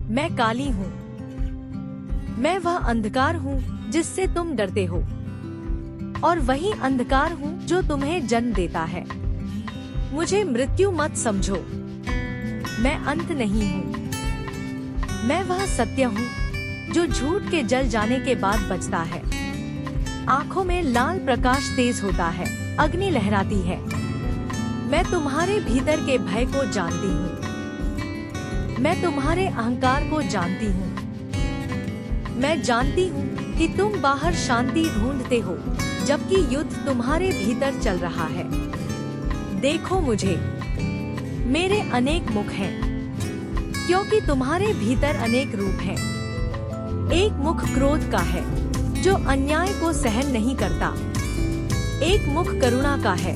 मैं काली हूँ। मैं वह अंधकार हूँ जिससे तुम डरते हो, और वही अंधकार हूँ जो तुम्हें जन्म देता है। मुझे मृत्यु मत समझो, मैं अंत नहीं हूँ। मैं वह सत्य हूँ जो झूठ के जल जाने के बाद बचता है। आँखों में लाल प्रकाश तेज होता है, अग्नि लहराती है। मैं तुम्हारे भीतर के भय को जानती हूँ। मैं तुम्हारे अहंकार को जानती हूँ। मैं जानती हूँ कि तुम बाहर शांति ढूंढते हो, जबकि युद्ध तुम्हारे भीतर चल रहा है। देखो मुझे, मेरे अनेक मुख हैं, क्योंकि तुम्हारे भीतर अनेक रूप हैं। एक मुख क्रोध का है, जो अन्याय को सहन नहीं करता। एक मुख करुणा का है,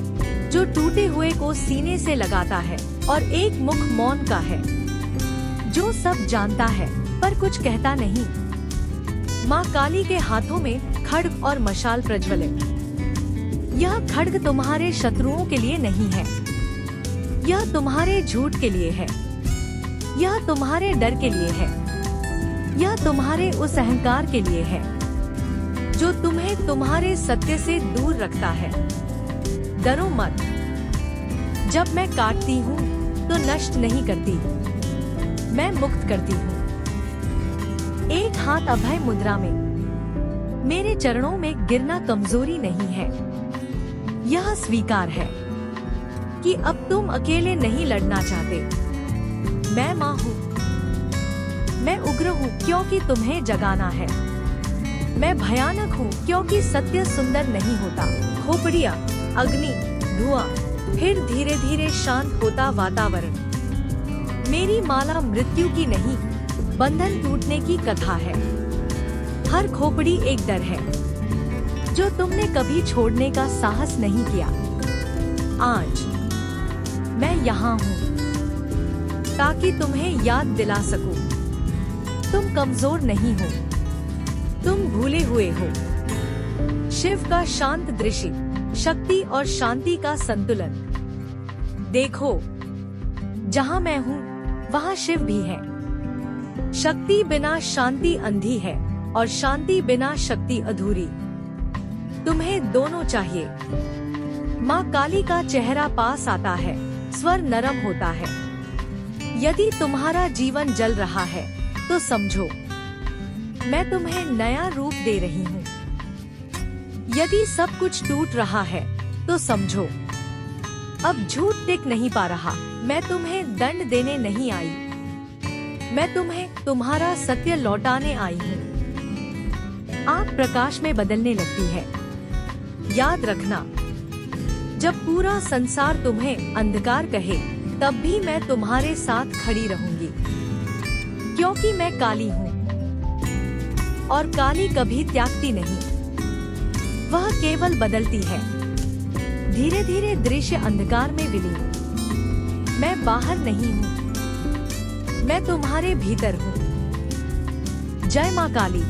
जो टूटे हुए को सीने से लगाता है। और एक मुख मौन का है, जो सब जानता है पर कुछ कहता नहीं। माँ काली के हाथों में खड्ग और मशाल प्रज्वलित। यह खड्ग तुम्हारे शत्रुओं के लिए नहीं है, यह तुम्हारे झूठ के लिए है। यह तुम्हारे डर के लिए है। यह तुम्हारे उस अहंकार के लिए है जो तुम्हें तुम्हारे सत्य से दूर रखता है। डरो मत। जब मैं काटती हूँ तो नष्ट नहीं करती, मैं मुक्त करती हूँ। एक हाथ अभय मुद्रा में, मेरे चरणों में गिरना कमजोरी नहीं है। यह स्वीकार है कि अब तुम अकेले नहीं लड़ना चाहते। मैं माँ हूँ। मैं उग्र हूँ क्योंकि तुम्हें जगाना है। मैं भयानक हूँ क्योंकि सत्य सुंदर नहीं होता। खोपड़िया, अग्नि, धुआं, फिर धीरे धीरे शांत होता वातावरण। मेरी माला मृत्यु की नहीं, बंधन टूटने की कथा है। हर खोपड़ी एक डर है जो तुमने कभी छोड़ने का साहस नहीं किया। आज मैं यहाँ हूँ ताकि तुम्हें याद दिला सकूं, तुम कमजोर नहीं हो, तुम भूले हुए हो। शिव का शांत दृश्य, शक्ति और शांति का संतुलन। देखो, जहाँ मैं हूँ वहाँ शिव भी है। शक्ति बिना शांति अंधी है और शांति बिना शक्ति अधूरी। तुम्हें दोनों चाहिए। माँ काली का चेहरा पास आता है, स्वर नरम होता है। यदि तुम्हारा जीवन जल रहा है तो समझो, मैं तुम्हें नया रूप दे रही हूँ। यदि सब कुछ टूट रहा है तो समझो, अब झूठ टिक नहीं पा रहा। मैं तुम्हें दंड देने नहीं आई, मैं तुम्हें तुम्हारा सत्य लौटाने आई हूँ। आँख प्रकाश में बदलने लगती है। याद रखना, जब पूरा संसार तुम्हें अंधकार कहे, तब भी मैं तुम्हारे साथ खड़ी रहूंगी, क्योंकि मैं काली हूँ और काली कभी त्यागती नहीं। वह केवल बदलती है। धीरे धीरे दृश्य अंधकार में विलीन। मैं बाहर नहीं हूँ, मैं तुम्हारे भीतर हूँ। जय माँ काली।